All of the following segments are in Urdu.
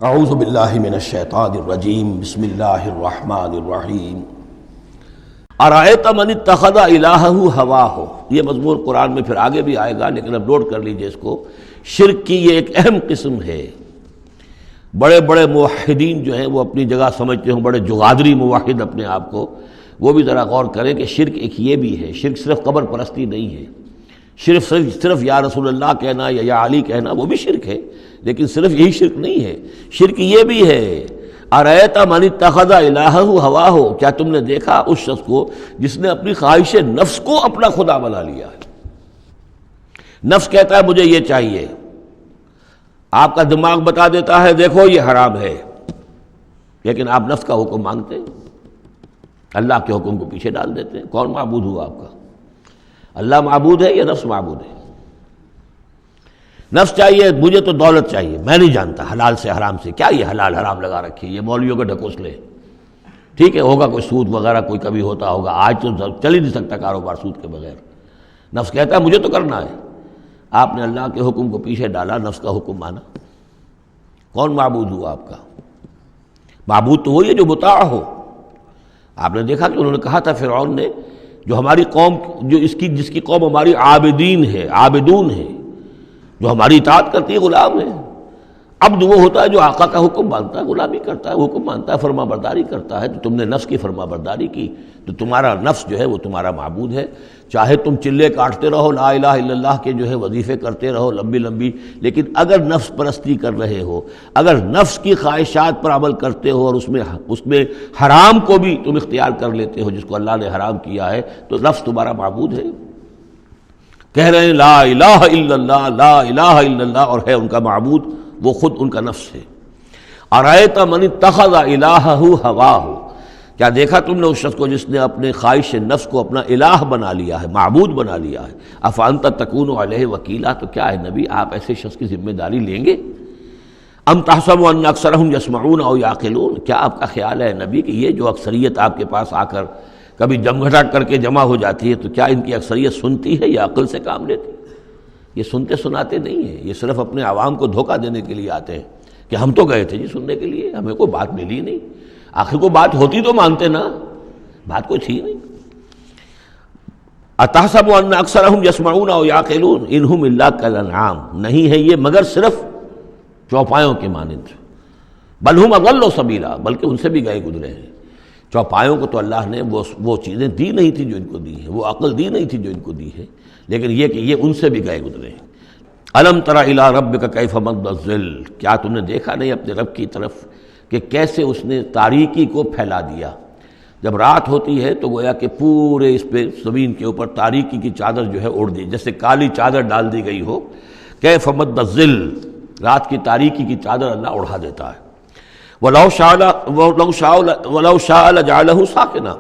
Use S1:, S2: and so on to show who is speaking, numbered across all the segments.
S1: اعوذ باللہ من الشیطان الرجیم بسم اللہ الرحمن الرحیم ارأیت من اتخذ الہہ ہواہ، یہ مضمون قرآن میں پھر آگے بھی آئے گا، لیکن اب نوٹ کر لیجئے اس کو۔ شرک کی یہ ایک اہم قسم ہے۔ بڑے بڑے موحدین جو ہیں وہ اپنی جگہ سمجھتے ہیں، بڑے جغادری موحد اپنے آپ کو، وہ بھی ذرا غور کریں کہ شرک ایک یہ بھی ہے۔ شرک صرف قبر پرستی نہیں ہے، صرف یا رسول اللہ کہنا یا علی کہنا وہ بھی شرک ہے، لیکن صرف یہی شرک نہیں ہے، شرک یہ بھی ہے۔ ارأیت من اتخذ الہہ ہواہ، کیا تم نے دیکھا اس شخص کو جس نے اپنی خواہش نفس کو اپنا خدا بنا لیا ہے؟ نفس کہتا ہے مجھے یہ چاہیے، آپ کا دماغ بتا دیتا ہے دیکھو یہ حرام ہے، لیکن آپ نفس کا حکم مانگتے ہیں، اللہ کے حکم کو پیچھے ڈال دیتے ہیں۔ کون معبود ہوا آپ کا؟ اللہ معبود ہے یا نفس معبود ہے؟ نفس چاہیے مجھے تو دولت چاہیے، میں نہیں جانتا حلال سے حرام سے، کیا یہ حلال حرام لگا رکھی ہے، یہ مولویوں کے ڈھکوسلے۔ ٹھیک ہے ہوگا کوئی سود وغیرہ کوئی کبھی ہوتا ہوگا، آج تو چل ہی نہیں سکتا کاروبار سود کے بغیر۔ نفس کہتا ہے مجھے تو کرنا ہے، آپ نے اللہ کے حکم کو پیچھے ڈالا، نفس کا حکم مانا۔ کون معبود ہوا آپ کا؟ معبود تو وہی ہے جو مطاع ہو۔ آپ نے دیکھا کہ انہوں نے کہا تھا فرعون نے، جو ہماری قوم جو جس کی قوم ہماری عابدین ہے، عابدون ہے، جو ہماری اطاعت کرتی ہے، غلام ہے۔ عبد وہ ہوتا ہے جو آقا کا حکم مانتا ہے، غلامی کرتا ہے، حکم مانتا ہے، فرما برداری کرتا ہے۔ تو تم نے نفس کی فرما برداری کی تو تمہارا نفس جو ہے وہ تمہارا معبود ہے۔ چاہے تم چلے کاٹتے رہو، لا الہ الا اللہ کے جو ہے وظیفے کرتے رہو لمبی لمبی، لیکن اگر نفس پرستی کر رہے ہو، اگر نفس کی خواہشات پر عمل کرتے ہو اور اس میں حرام کو بھی تم اختیار کر لیتے ہو جس کو اللہ نے حرام کیا ہے، تو نفس تمہارا معبود ہے۔ کہہ رہے ہیں لا الہ الا اللہ، لا الہ الا اللہ، اور ہے ان کا معبود وہ خود ان کا نفس ہے۔ ارأیت من اتخذ الہہ ہواہ، کیا دیکھا تم نے اس شخص کو جس نے اپنے خواہش نفس کو اپنا الہ بنا لیا ہے، معبود بنا لیا ہے۔ افانت تکون علیہ وکیلا، تو کیا ہے نبی آپ ایسے شخص کی ذمہ داری لیں گے؟ ام تحسب ان اکثرہم یسمعون او یعقلون، کیا آپ کا خیال ہے نبی کہ یہ جو اکثریت آپ کے پاس آ کر کبھی جمگھٹا کر کے جمع ہو جاتی ہے، تو کیا ان کی اکثریت سنتی ہے یا عقل سے کام لیتی ہے؟ یہ سنتے سناتے نہیں ہیں، یہ صرف اپنے عوام کو دھوکہ دینے کے لیے آتے ہیں کہ ہم تو گئے تھے جی سننے کے لیے، ہمیں کوئی بات ملی نہیں۔ آخر کو بات ہوتی تو مانتے نا، بات کوئی تھی نہیں۔ اتحسب ان اکثرہم یسمعون او یعقلون ان ھم الا کالانعام، نہیں ہے یہ مگر صرف چوپایوں کے مانند، بل ھم اضل سبیلا، بلکہ ان سے بھی گئے گزرے ہیں۔ چوپایوں کو تو اللہ نے وہ چیزیں دی نہیں تھی جو ان کو دی ہیں، وہ عقل دی نہیں تھی جو ان کو دی ہے، لیکن یہ کہ یہ ان سے بھی گئے گزرے ہیں۔ الم تر الی ربک کیف مد الظل، کیا تم نے دیکھا نہیں اپنے رب کی طرف کہ کیسے اس نے تاریکی کو پھیلا دیا؟ جب رات ہوتی ہے تو گویا کہ پورے اس پہ زمین کے اوپر تاریکی کی چادر جو ہے اوڑھ دی، جیسے کالی چادر ڈال دی گئی ہو۔ کیف مد الظل، رات کی تاریکی کی چادر اللہ اڑا دیتا ہے۔ وَلَوْ شَاءَ لَجَعَلَهُ سَاكِنًا،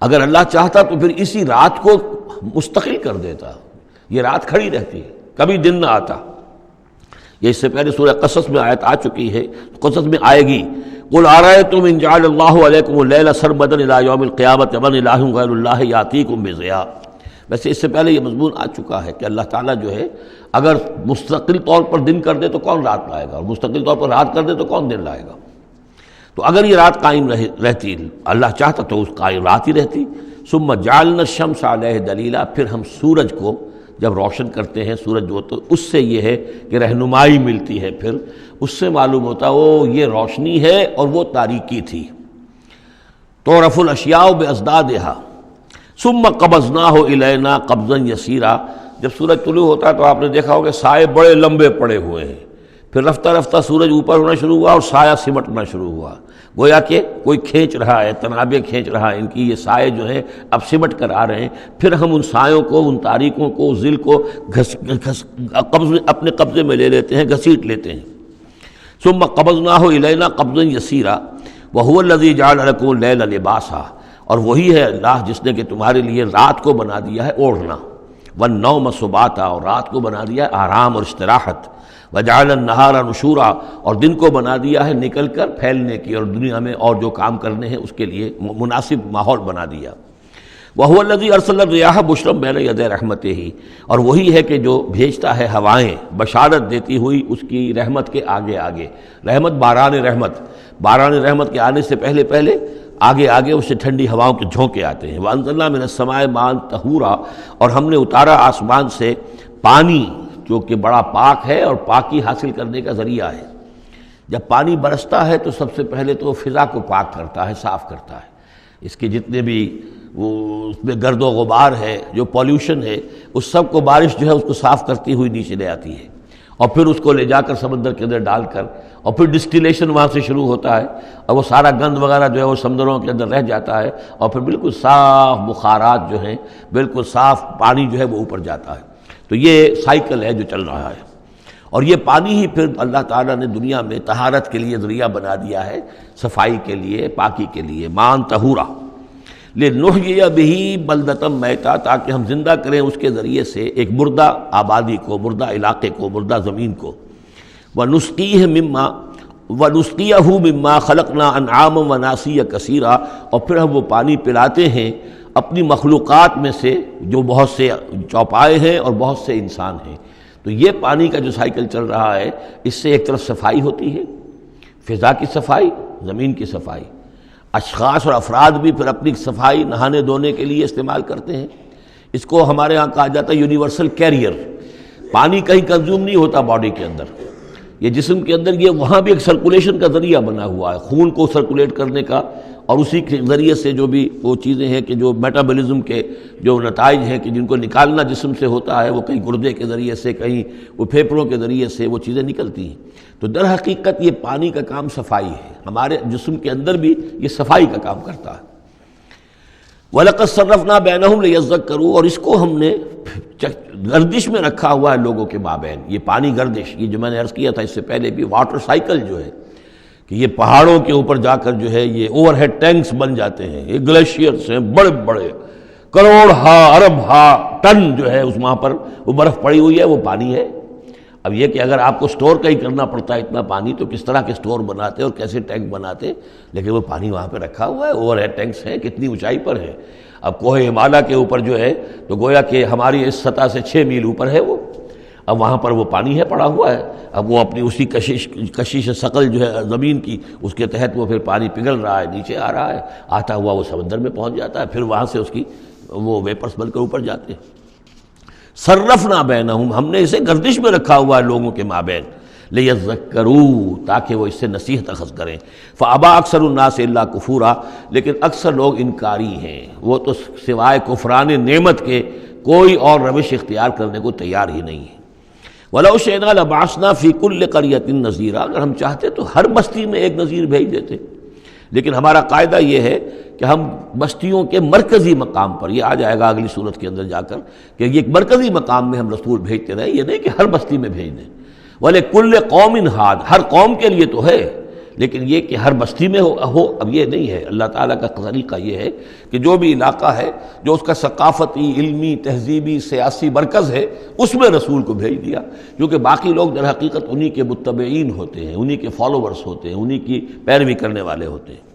S1: اگر اللہ چاہتا تو پھر اسی رات کو مستقل کر دیتا، یہ رات کھڑی رہتی ہے، کبھی دن نہ آتا۔ یہ اس سے پہلے سورہ قصص میں آیت آ چکی ہے، قصص میں آئے گی۔ قُلْ أَرَأَيْتُمْ إِنْ جَعَلَ اللَّهُ عَلَيْكُمُ اللَّيْلَ سَرْمَدًا إِلَىٰ يَوْمِ الْقِيَامَةِ مَنْ إِلَٰهٌ غَيْرُ اللَّهِ يَأْتِيكُمْ بِضِيَاءٍ۔ ویسے اس سے پہلے یہ مضمون آ چکا ہے کہ اللہ تعالیٰ جو ہے اگر مستقل طور پر دن کر دے تو کون رات لائے گا، اور مستقل طور پر رات کر دے تو کون دن لائے گا؟ تو اگر یہ رات قائم رہتی، اللہ چاہتا تو اس قائم رات ہی رہتی۔ ثم جعلنا الشمس علیہ دلیلا، پھر ہم سورج کو جب روشن کرتے ہیں، سورج وہ تو اس سے یہ ہے کہ رہنمائی ملتی ہے، پھر اس سے معلوم ہوتا وہ یہ روشنی ہے اور وہ تاریکی تھی۔ تعرف الاشیاء بازدادها ثم قبضناہ الینا قبضا یسیرا، جب سورج طلوع ہوتا ہے تو آپ نے دیکھا ہوگا سائے بڑے لمبے پڑے ہوئے ہیں، پھر رفتہ رفتہ سورج اوپر ہونا شروع ہوا اور سایہ سمٹنا شروع ہوا، گویا کہ کوئی کھینچ رہا ہے، تنابیں کھینچ رہا ہے، ان کی یہ سائے جو ہیں اب سمٹ کر آ رہے ہیں۔ پھر ہم ان سایوں کو، ان تاریکوں کو، ظل کو اپنے قبضے میں لے لیتے ہیں، گھسیٹ لیتے ہیں۔ ثم قبضناہ الینا قبضا یسیرا وہو الذی جعل لکم اللیل لباسا، اور وہی ہے اللہ جس نے کہ تمہارے لیے رات کو بنا دیا ہے اوڑھنا، والنوم سباتا، اور رات کو بنا دیا ہے آرام اور استراحت، وجعل النہار نشورا، اور دن کو بنا دیا ہے نکل کر پھیلنے کی اور دنیا میں اور جو کام کرنے ہیں اس کے لیے مناسب ماحول بنا دیا۔ وَهُوَ الَّذِي أَرْسَلَ الرِّيَاحَ بُشْرًا بَيْنَ يَدَيْ رَحْمَتِهِ، اور وہی ہے کہ جو بھیجتا ہے ہوائیں بشارت دیتی ہوئی اس کی رحمت کے آگے آگے. رحمت باران رحمت کے آنے سے پہلے پہلے آگے آگے اس سے ٹھنڈی ہواؤں کے جھونکے آتے ہیں. وَأَنزَلْنَا مِنَ السَّمَاءِ مَاءً طَهُورًا، اور ہم نے اتارا آسمان سے پانی جو کہ بڑا پاک ہے اور پاکی حاصل کرنے کا ذریعہ ہے. جب پانی برستا ہے تو سب سے پہلے تو فضا کو پاک کرتا ہے، صاف کرتا ہے. اس کے جتنے بھی وہ اس میں گرد و غبار ہے، جو پولیوشن ہے، اس سب کو بارش جو ہے اس کو صاف کرتی ہوئی نیچے لے آتی ہے، اور پھر اس کو لے جا کر سمندر کے اندر ڈال کر، اور پھر ڈسٹیلیشن وہاں سے شروع ہوتا ہے، اور وہ سارا گند وغیرہ جو ہے وہ سمندروں کے اندر رہ جاتا ہے، اور پھر بالکل صاف بخارات جو ہیں، بالکل صاف پانی جو ہے وہ اوپر جاتا ہے. تو یہ سائیکل ہے جو چل رہا ہے. اور یہ پانی ہی پھر اللہ تعالیٰ نے دنیا میں طہارت کے لیے ذریعہ بنا دیا ہے، صفائی کے لیے، پاکی کے لیے. ماء طہورا لنحیی بہ بلدۃ میتا، تاکہ ہم زندہ کریں اس کے ذریعے سے ایک مردہ آبادی کو، مردہ علاقے کو، مردہ زمین کو. ونسقیہ مما خلقنا انعاما وناسیا کثیرا، اور پھر ہم وہ پانی پلاتے ہیں اپنی مخلوقات میں سے جو بہت سے چوپائے ہیں اور بہت سے انسان ہیں. تو یہ پانی کا جو سائیکل چل رہا ہے، اس سے ایک طرف صفائی ہوتی ہے، فضا کی صفائی، زمین کی صفائی. اشخاص اور افراد بھی پھر اپنی صفائی نہانے دھونے کے لیے استعمال کرتے ہیں. اس کو ہمارے ہاں کہا جاتا ہے یونیورسل کیریئر. پانی کہیں کنزیوم نہیں ہوتا باڈی کے اندر، یہ جسم کے اندر، یہ وہاں بھی ایک سرکولیشن کا ذریعہ بنا ہوا ہے، خون کو سرکولیٹ کرنے کا، اور اسی کے ذریعے سے جو بھی وہ چیزیں ہیں کہ جو میٹابولزم کے جو نتائج ہیں کہ جن کو نکالنا جسم سے ہوتا ہے، وہ کہیں گردے کے ذریعے سے، کہیں وہ پھیپھڑوں کے ذریعے سے وہ چیزیں نکلتی ہیں. تو در حقیقت یہ پانی کا کام صفائی ہے، ہمارے جسم کے اندر بھی یہ صفائی کا کام کرتا ہے. وَلَقَدْ صَرَّفْنَا بَيْنَهُمْ لِيَذَّكَّرُوا، اور اس کو ہم نے گردش میں رکھا ہوا ہے لوگوں کے مابین. یہ پانی گردش، یہ جو میں نے عرض کیا تھا اس سے پہلے بھی، واٹر سائیکل جو ہے کہ یہ پہاڑوں کے اوپر جا کر جو ہے یہ اوور ہیڈ ٹینکس بن جاتے ہیں، یہ گلیشیئرس ہیں بڑے بڑے، کروڑ ارب ٹن جو ہے اس وہاں پر وہ برف پڑی ہوئی ہے، وہ پانی ہے. اب یہ کہ اگر آپ کو سٹور کہیں کرنا پڑتا ہے اتنا پانی، تو کس طرح کے سٹور بناتے اور کیسے ٹینک بناتے، لیکن وہ پانی وہاں پہ رکھا ہوا ہے. اوور ہیڈ ٹینکس ہیں، کتنی اونچائی پر ہیں. اب کوہ ہمالیہ کے اوپر جو ہے تو گویا کہ ہماری اس سطح سے 6 میل اوپر ہے وہ، اب وہاں پر وہ پانی ہے پڑا ہوا ہے. اب وہ اپنی اسی کشش ثقل جو ہے زمین کی، اس کے تحت وہ پھر پانی پگھل رہا ہے، نیچے آ رہا ہے، آتا ہوا وہ سمندر میں پہنچ جاتا ہے، پھر وہاں سے اس کی وہ ویپرز بن کر اوپر جاتے ہیں. صرفنا بینہم، ہم نے اسے گردش میں رکھا ہوا ہے لوگوں کے مابین. لیذکروا، تاکہ وہ اس سے نصیحت اخذ کریں. فابا اکثر الناس الا کفورا، لیکن اکثر لوگ انکاری ہیں، وہ تو سوائے کفران نعمت کے کوئی اور روش اختیار کرنے کو تیار ہی نہیں ہے. وَلَوْ شِئْنَا لَبَعَثْنَا فِي كُلِّ قَرْيَةٍ نَذِيرًا، اگر ہم چاہتے تو ہر بستی میں ایک نذیر بھیج دیتے، لیکن ہمارا قاعدہ یہ ہے کہ ہم بستیوں کے مرکزی مقام پر، یہ آ جائے گا اگلی صورت کے اندر جا کر، کہ یہ ایک مرکزی مقام میں ہم رسول بھیجتے رہے، یہ نہیں کہ ہر بستی میں بھیج دیں. وَلِكُلِّ قَوْمٍ هَادٍ، ہر قوم کے لیے تو ہے، لیکن یہ کہ ہر بستی میں ہو اب یہ نہیں ہے. اللہ تعالیٰ کا طریقہ یہ ہے کہ جو بھی علاقہ ہے جو اس کا ثقافتی، علمی، تہذیبی، سیاسی مرکز ہے، اس میں رسول کو بھیج دیا، کیونکہ باقی لوگ در حقیقت انہی کے متبعین ہوتے ہیں، انہی کے فالوورز ہوتے ہیں، انہی کی پیروی کرنے والے ہوتے ہیں.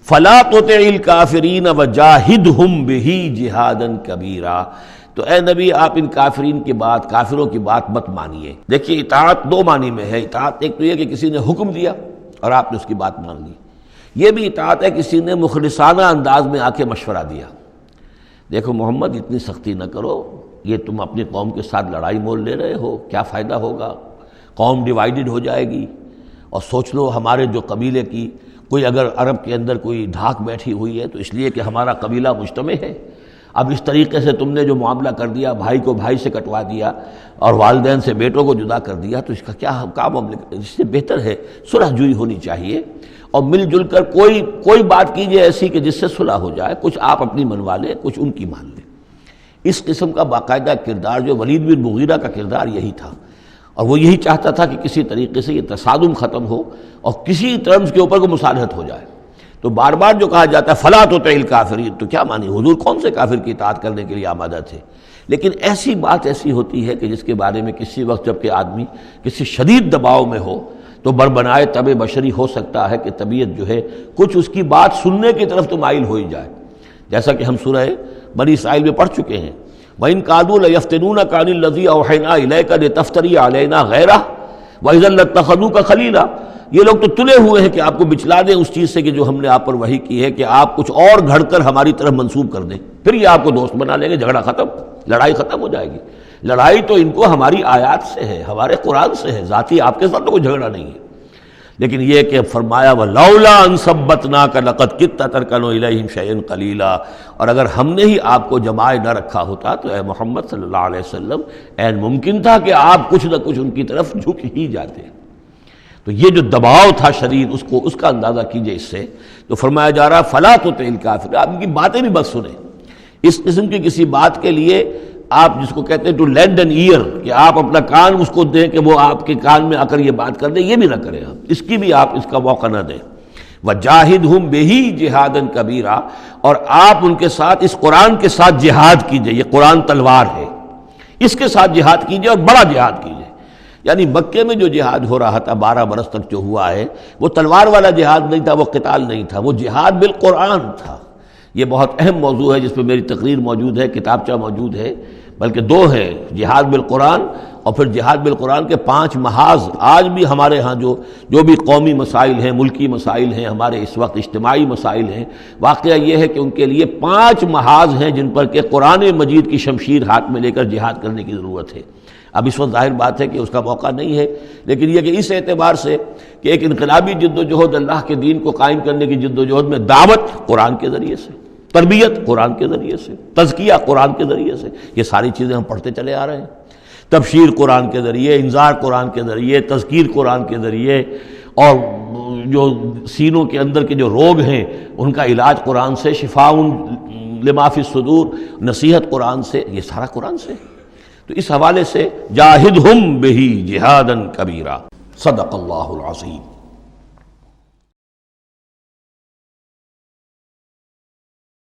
S1: فَلَا تُطِعِ الْكَافِرِينَ وَجَاهِدْهُمْ بِهِ جِهَادًا كَبِيرًا، تو اے نبی آپ ان کافرین کی بات، کافروں کی بات مت مانیے. دیکھیے اطاعت دو معنی میں ہے. اطاعت ایک تو یہ کہ کسی نے حکم دیا اور آپ نے اس کی بات مان لی، یہ بھی اطاعت ہے کسی نے مخلصانہ انداز میں آ کے مشورہ دیا، دیکھو محمد اتنی سختی نہ کرو، یہ تم اپنی قوم کے ساتھ لڑائی مول لے رہے ہو، کیا فائدہ ہوگا، قوم ڈیوائیڈڈ ہو جائے گی. اور سوچ لو ہمارے جو قبیلے کی کوئی اگر عرب کے اندر کوئی ڈھاک بیٹھی ہوئی ہے تو اس لیے کہ ہمارا قبیلہ مجتمع ہے. اب اس طریقے سے تم نے جو معاملہ کر دیا، بھائی کو بھائی سے کٹوا دیا اور والدین سے بیٹوں کو جدا کر دیا، تو اس کا کیا کام؟ اس سے بہتر ہے صلح جوئی ہونی چاہیے اور مل جل کر کوئی بات کیجیے ایسی کہ جس سے صلح ہو جائے، کچھ آپ اپنی منوا لیں، کچھ ان کی مان لیں. اس قسم کا باقاعدہ کردار جو ولید بن مغیرہ کا کردار یہی تھا، اور وہ یہی چاہتا تھا کہ کسی طریقے سے یہ تصادم ختم ہو اور کسی ٹرمز کے اوپر کو مصالحت ہو جائے. تو بار بار جو کہا جاتا ہے فَلَا تُطِعِ الْكَافِرِينَ، تو کیا مانی حضور کون سے کافر کی اطاعت کرنے کے لیے آمادہ تھے؟ لیکن ایسی بات ایسی ہوتی ہے کہ جس کے بارے میں کسی وقت جب کہ آدمی کسی شدید دباؤ میں ہو تو بربنائے طب بشری ہو سکتا ہے کہ طبیعت جو ہے کچھ اس کی بات سننے کی طرف تو مائل ہو ہی جائے. جیسا کہ ہم سورہ بنی اسرائیل میں پڑھ چکے ہیں. وَإِن كَادُوا لَيَفْتِنُونَكَ عَنِ الَّذِي أَوْحَيْنَا إِلَيْكَ لِتَفْتَرِيَ عَلَيْنَا غَيْرَهُ وَإِذًا لَاتَّخَذُوكَ خَلِيلًا. یہ لوگ تو تلے ہوئے ہیں کہ آپ کو بچلا دیں اس چیز سے کہ جو ہم نے آپ پر وحی کی ہے، کہ آپ کچھ اور گھڑ کر ہماری طرف منسوب کر دیں، پھر یہ آپ کو دوست بنا لیں گے. جھگڑا ختم، لڑائی ختم ہو جائے گی. لڑائی تو ان کو ہماری آیات سے ہے، ہمارے قرآن سے ہے، ذاتی آپ کے ساتھ تو کوئی جھگڑا نہیں ہے. لیکن یہ کہ فرمایا وَلَوْلَا أَن ثَبَّتْنَاكَ لَقَدْ كِدتَّ تَرْكَنُ إِلَيْهِمْ شَيْئًا قَلِيلًا. اور اگر ہم نے ہی آپ کو جمائے نہ رکھا ہوتا تو اے محمد صلی اللہ علیہ وسلم عین ممکن تھا کہ آپ کچھ نہ کچھ ان کی طرف جھک ہی جاتے. تو یہ جو دباؤ تھا شدید، اس کا اندازہ کیجئے. اس سے تو فرمایا جا رہا فَلَا تُطِعِ الْكَافِرِينَ. آپ ان کی باتیں بھی بس سنیں. اس قسم کی کسی بات کے لیے آپ جس کو کہتے ہیں ٹو لینڈ این ایئر، کہ آپ اپنا کان اس کو دیں کہ وہ آپ کے کان میں آ کر یہ بات کر دیں، یہ بھی نہ کریں. آپ اس کی بھی آپ اس کا موقع نہ دیں. وَجَاهِدْهُمْ بِهِ جِهَادًا كَبِيرًا. اور آپ ان کے ساتھ اس قرآن کے ساتھ جہاد کیجئے. یہ قرآن تلوار ہے، اس کے ساتھ جہاد کیجئے اور بڑا جہاد کیجئے. یعنی مکے میں جو جہاد ہو رہا تھا 12 برس تک جو ہوا ہے، وہ تلوار والا جہاد نہیں تھا، وہ قتال نہیں تھا، وہ جہاد بالقرآن تھا. یہ بہت اہم موضوع ہے جس پہ میری تقریر موجود ہے، کتابچہ موجود ہے، بلکہ 2 ہے، جہاد بالقرآن اور پھر جہاد بالقرآن کے 5 محاذ. آج بھی ہمارے ہاں جو بھی قومی مسائل ہیں، ملکی مسائل ہیں، ہمارے اس وقت اجتماعی مسائل ہیں، واقعہ یہ ہے کہ ان کے لیے 5 محاذ ہیں جن پر کہ قرآن مجید کی شمشیر ہاتھ میں لے کر جہاد کرنے کی ضرورت ہے. اب اس وقت ظاہر بات ہے کہ اس کا موقع نہیں ہے، لیکن یہ کہ اس اعتبار سے کہ ایک انقلابی جد و جہد اللہ کے دین کو قائم کرنے کی جد و جہد میں دعوت قرآن کے ذریعے سے، تربیت قرآن کے ذریعے سے، تزکیہ قرآن کے ذریعے سے، یہ ساری چیزیں ہم پڑھتے چلے آ رہے ہیں. تبشیر قرآن کے ذریعے، انذار قرآن کے ذریعے، تذکیر قرآن کے ذریعے، اور جو سینوں کے اندر کے جو روگ ہیں ان کا علاج قرآن سے، شفاء لما فی الصدور، نصیحت قرآن سے، یہ سارا قرآن سے. تو اس حوالے سے جاہدہم بہ جہادا کبیرا. صدق اللہ العظیم.